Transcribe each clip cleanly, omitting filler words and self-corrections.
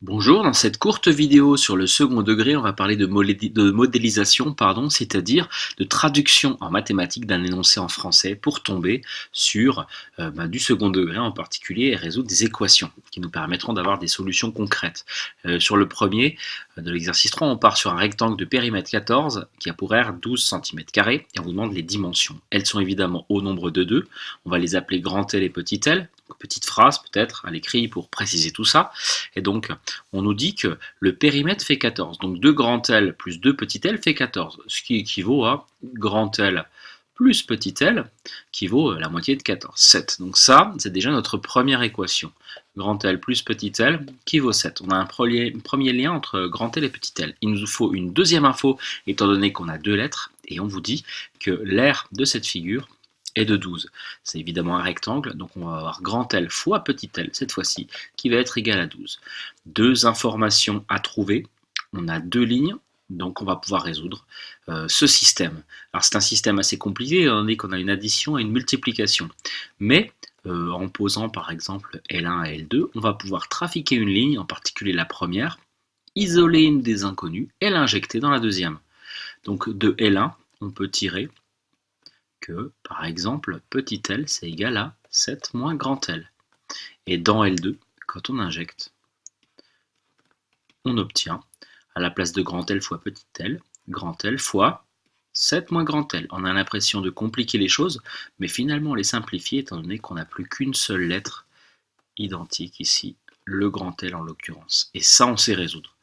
Bonjour, dans cette courte vidéo sur le second degré, on va parler de modélisation, c'est-à-dire de traduction en mathématiques d'un énoncé en français pour tomber sur du second degré en particulier et résoudre des équations qui nous permettront d'avoir des solutions concrètes. Sur le premier de l'exercice 3, on part sur un rectangle de périmètre 14 qui a pour aire 12 cm² et on vous demande les dimensions. Elles sont évidemment au nombre de 2, on va les appeler grand L et petit l. Petite phrase peut-être à l'écrit pour préciser tout ça. Et donc, on nous dit que le périmètre fait 14. Donc 2 grand L plus 2 petit l fait 14. Ce qui équivaut à grand L plus petit l, qui vaut la moitié de 14, 7. Donc ça, c'est déjà notre première équation. Grand L plus petit l qui vaut 7. On a un premier lien entre grand L et petit l. Il nous faut une deuxième info, étant donné qu'on a 2 lettres, et on vous dit que l'aire de cette figure est de 12. C'est évidemment un rectangle, donc on va avoir grand L fois petit l, cette fois-ci, qui va être égal à 12. Deux informations à trouver, on a 2 lignes, donc on va pouvoir résoudre ce système. Alors c'est un système assez compliqué, on dit qu'on a une addition et une multiplication, mais en posant par exemple L1 et L2, on va pouvoir trafiquer une ligne, en particulier la première, isoler une des inconnues et l'injecter dans la deuxième. Donc de L1, on peut tirer que, par exemple, petit l, c'est égal à 7 moins grand L. Et dans L2, quand on injecte, on obtient, à la place de grand L fois petit l, grand L fois 7 moins grand L. On a l'impression de compliquer les choses, mais finalement on les simplifie, étant donné qu'on n'a plus qu'une seule lettre identique ici, le grand L en l'occurrence. Et ça, on sait résoudre.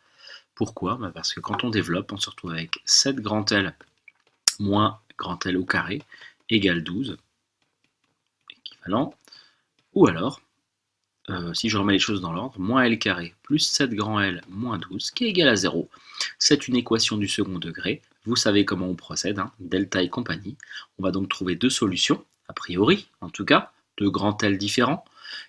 Pourquoi? Parce que quand on développe, on se retrouve avec 7 grand L moins grand L au carré égale 12, équivalent, ou alors, si je remets les choses dans l'ordre, moins L carré plus 7 grand L moins 12, qui est égal à 0. C'est une équation du second degré, vous savez comment on procède, delta et compagnie. On va donc trouver deux solutions, a priori, en tout cas, deux grands L différents,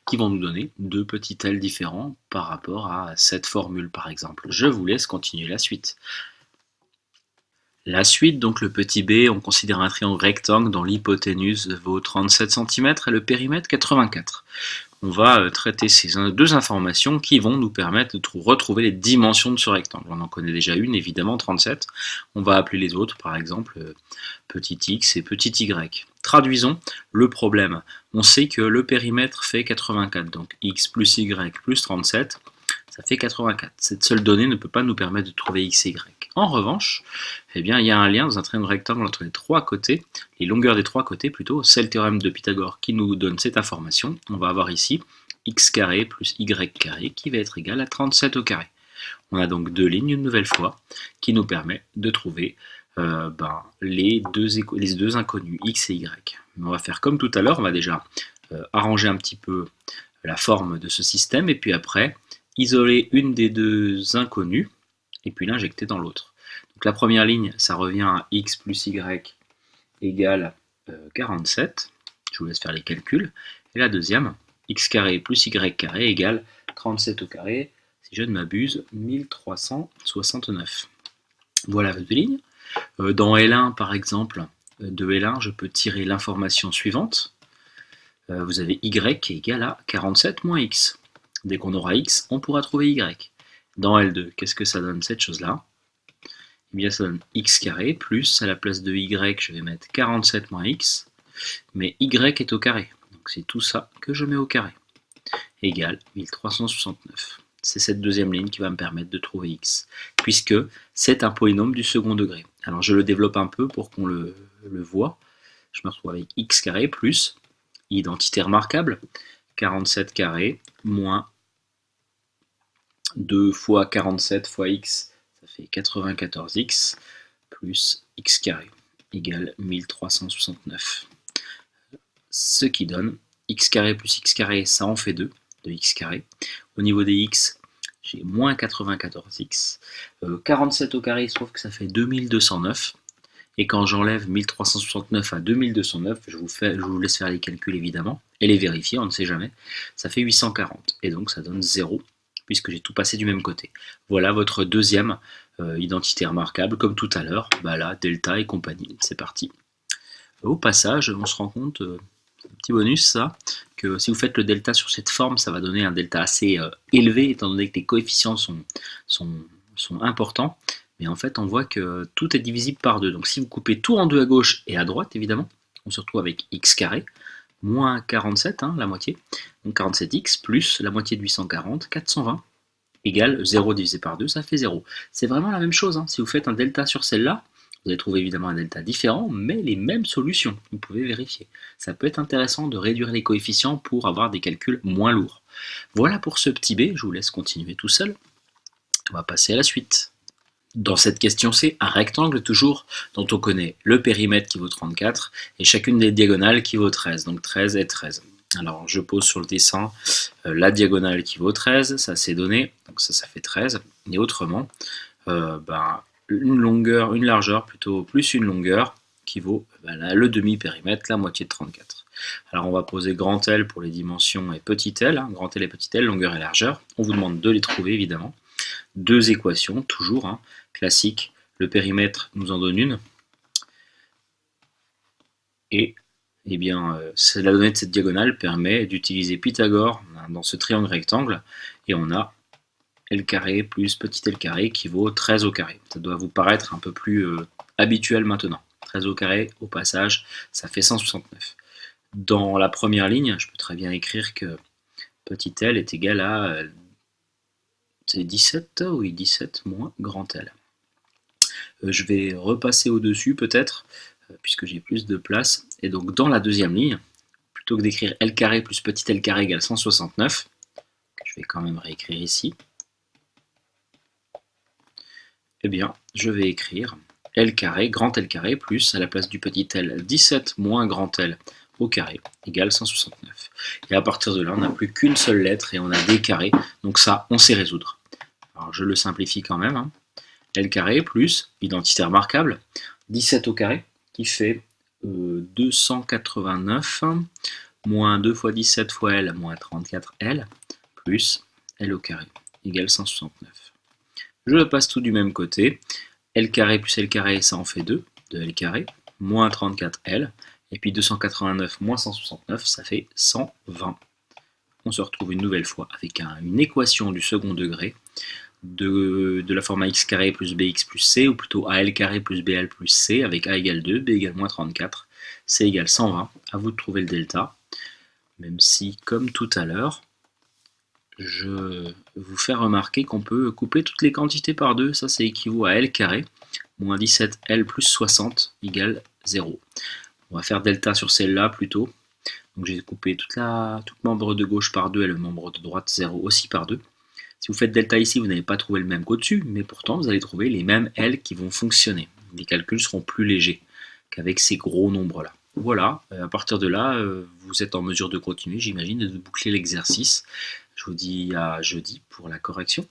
qui vont nous donner deux petits L différents par rapport à cette formule, par exemple. Je vous laisse continuer la suite. La suite, donc le petit b, on considère un triangle rectangle dont l'hypoténuse vaut 37 cm et le périmètre 84. On va traiter ces deux informations qui vont nous permettre de retrouver les dimensions de ce rectangle. On en connaît déjà une, évidemment, 37. On va appeler les autres, par exemple, petit x et petit y. Traduisons le problème. On sait que le périmètre fait 84, donc x plus y plus 37, ça fait 84. Cette seule donnée ne peut pas nous permettre de trouver x et y. En revanche, eh bien, il y a un lien dans un triangle rectangle entre les trois côtés, les longueurs des trois côtés plutôt, c'est le théorème de Pythagore qui nous donne cette information. On va avoir ici x carré plus y carré qui va être égal à 37 au carré. On a donc deux lignes une nouvelle fois qui nous permet de trouver les deux inconnus x et y. Mais on va faire comme tout à l'heure, on va déjà arranger un petit peu la forme de ce système et puis après isoler une des deux inconnues et puis l'injecter dans l'autre. Donc la première ligne, ça revient à x plus y égale 47. Je vous laisse faire les calculs. Et la deuxième, x carré plus y carré égale 37 au carré, si je ne m'abuse, 1369. Voilà vos deux lignes. Dans L1, par exemple, de L1, je peux tirer l'information suivante. Vous avez y qui est égal à 47 moins x. Dès qu'on aura x, on pourra trouver y. Dans L2, qu'est-ce que ça donne cette chose-là? Eh bien, ça donne x carré, plus, à la place de y, je vais mettre 47 moins x, mais y est au carré. Donc c'est tout ça que je mets au carré. Égale 1369. C'est cette deuxième ligne qui va me permettre de trouver x, puisque c'est un polynôme du second degré. Alors je le développe un peu pour qu'on le voit. Je me retrouve avec x carré plus, identité remarquable, 47 carré moins 2 fois 47 fois x, ça fait 94x, plus x carré égale 1369. Ce qui donne x carré plus x carré, ça en fait 2, de x carré. Au niveau des x, j'ai moins 94x. 47 au carré, il se trouve que ça fait 2209. Et quand j'enlève 1369 à 2209, je vous laisse faire les calculs évidemment, et les vérifier, on ne sait jamais, ça fait 840. Et donc ça donne 0. Puisque j'ai tout passé du même côté. Voilà votre deuxième identité remarquable, comme tout à l'heure, là, delta et compagnie. C'est parti. Au passage, on se rend compte, un petit bonus ça, que si vous faites le delta sur cette forme, ça va donner un delta assez élevé, étant donné que les coefficients sont importants. Mais en fait, on voit que tout est divisible par 2. Donc si vous coupez tout en deux à gauche et à droite, évidemment, on se retrouve avec x carré, moins 47, la moitié, donc 47x, plus la moitié de 840, 420, égale 0 divisé par 2, ça fait 0. C'est vraiment la même chose, si vous faites un delta sur celle-là, vous allez trouver évidemment un delta différent, mais les mêmes solutions, vous pouvez vérifier. Ça peut être intéressant de réduire les coefficients pour avoir des calculs moins lourds. Voilà pour ce petit b, je vous laisse continuer tout seul. On va passer à la suite. Dans cette question C, un rectangle toujours, dont on connaît le périmètre qui vaut 34 et chacune des diagonales qui vaut 13, donc 13 et 13. Alors je pose sur le dessin la diagonale qui vaut 13, ça c'est donné, donc ça fait 13, et autrement, une largeur plutôt plus une longueur qui vaut le demi-périmètre, la moitié de 34. Alors on va poser grand L pour les dimensions et petit l, grand L et petit l, longueur et largeur. On vous demande de les trouver évidemment. Deux équations, toujours, classiques. Le périmètre nous en donne une. Et la donnée de cette diagonale permet d'utiliser Pythagore dans ce triangle rectangle. Et on a L carré plus petit L carré qui vaut 13 au carré. Ça doit vous paraître un peu plus habituel maintenant. 13 au carré, au passage, ça fait 169. Dans la première ligne, je peux très bien écrire que petit L est égal à 17, oui, 17 moins grand L. Je vais repasser au-dessus peut-être, puisque j'ai plus de place. Et donc dans la deuxième ligne, plutôt que d'écrire L carré plus petit L carré égale 169, je vais quand même réécrire ici, eh bien, je vais écrire L carré, grand L carré, plus, à la place du petit L, 17 moins grand L au carré, égale 169. Et à partir de là, on n'a plus qu'une seule lettre et on a des carrés, donc ça, on sait résoudre. Alors, je le simplifie quand même. L carré plus, identité remarquable, 17 au carré, qui fait 289, moins 2 fois 17 fois L, moins 34L, plus L au carré, égale 169. Je le passe tout du même côté. L carré plus L carré, ça en fait 2, 2L carré, moins 34L, et puis 289 moins 169, ça fait 120. On se retrouve une nouvelle fois avec une équation du second degré de la forme ax carré plus bx plus c, ou plutôt al carré plus bl plus c, avec a égale 2, b égale moins 34, c égale 120. À vous de trouver le delta, même si, comme tout à l'heure, je vous fais remarquer qu'on peut coupler toutes les quantités par 2, ça équivaut à L carré, moins 17L plus 60 égale 0. On va faire delta sur celle-là plutôt. Donc j'ai coupé tout le membre de gauche par 2 et le membre de droite 0 aussi par 2. Si vous faites delta ici, vous n'allez pas trouver le même qu'au-dessus, mais pourtant vous allez trouver les mêmes L qui vont fonctionner. Les calculs seront plus légers qu'avec ces gros nombres-là. Voilà, à partir de là, vous êtes en mesure de continuer, j'imagine, et de boucler l'exercice. Je vous dis à jeudi pour la correction.